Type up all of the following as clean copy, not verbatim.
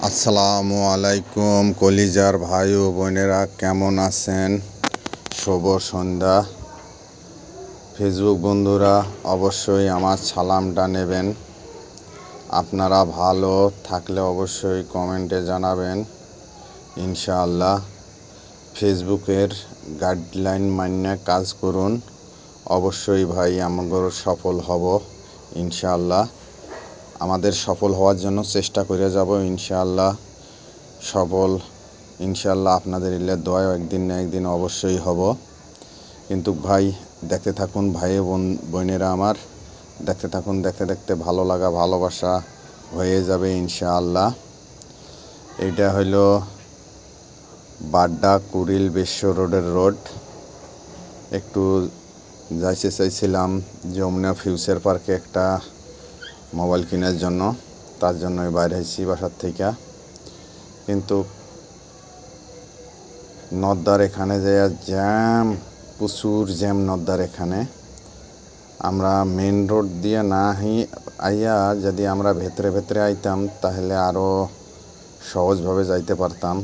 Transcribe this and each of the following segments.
আসসালামু আলাইকুম কলিজার ভাই ও বোনেরা, কেমন আছেন? শুভ সন্ধ্যা। ফেসবুক বন্ধুরা অবশ্যই আমার সালামটা নেবেন। আপনারা ভালো থাকলে অবশ্যই কমেন্টে জানাবেন ইনশাআল্লাহ। ফেসবুকের গাইডলাইন মান্য কাজ করুন, অবশ্যই ভাই আমাদের সফল হব ইনশাআল্লাহ। আমাদের সফল হওয়ার জন্য চেষ্টা করে যাব ইনশাআল্লাহ। সফল ইনশাআল্লাহ আপনাদের ইল্লার দোয়ায় একদিন না একদিন অবশ্যই হব। কিন্তু ভাই দেখতে থাকুন, ভাই বোনেরা আমার, দেখতে থাকুন, দেখতে দেখতে ভালো লাগা ভালোবাসা হয়ে যাবে ইনশাআল্লাহ। এটা হইল বাড্ডা কুড়িল বিশ্ব রোডের রোড। একটু যাইতে চাইছিলাম যমুনা ফিউচার পার্কে একটা মোবাইল কেনার জন্য, তার জন্যই বাইরে হয়েছি বাসার থেকে। কিন্তু নদ্দার এখানে যাইয়া জ্যাম, প্রচুর জ্যাম নদ্দার এখানে। আমরা মেন রোড দিয়ে না আইয়া যদি আমরা ভেতরে ভেতরে আইতাম তাহলে আরও সহজভাবে যাইতে পারতাম,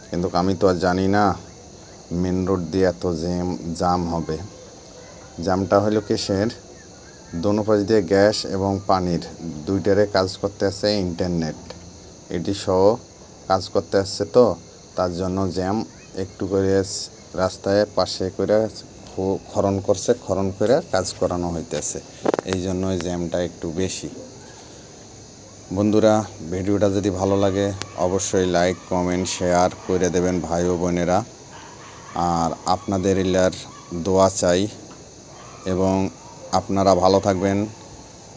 কিন্তু আমি তো আর জানি না মেন রোড দিয়ে এত জাম হবে। জামটা হলো কিসের? দোনো পাশ দিয়ে গ্যাস এবং পানির দুইটারে কাজ করতে আসছে ইন্টারনেট, এটি সহ কাজ করতে আসছে, তো তার জন্য জ্যাম একটু করে রাস্তায় পাশে করে খনন করছে, খনন করে কাজ করানো হইতেছে, এই জন্য জ্যামটা একটু বেশি। বন্ধুরা, ভিডিওটা যদি ভালো লাগে অবশ্যই লাইক কমেন্ট শেয়ার করে দেবেন ভাই ও বোনেরা। আর আপনাদের ইল্লার দোয়া চাই, এবং আপনারা ভালো থাকবেন,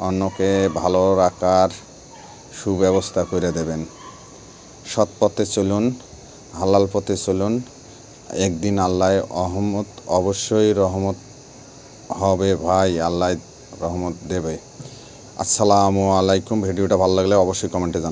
অন্যকে ভালো রাখার সুব্যবস্থা করে দেবেন। সৎ পথে চলুন, হালাল পথে চলুন, একদিন আল্লাহ অবশ্যই রহমত হবে ভাই, আল্লাহ রহমত দেবে। আসসালামু আলাইকুম। ভিডিওটা ভালো লাগলে অবশ্যই কমেন্টে জানান।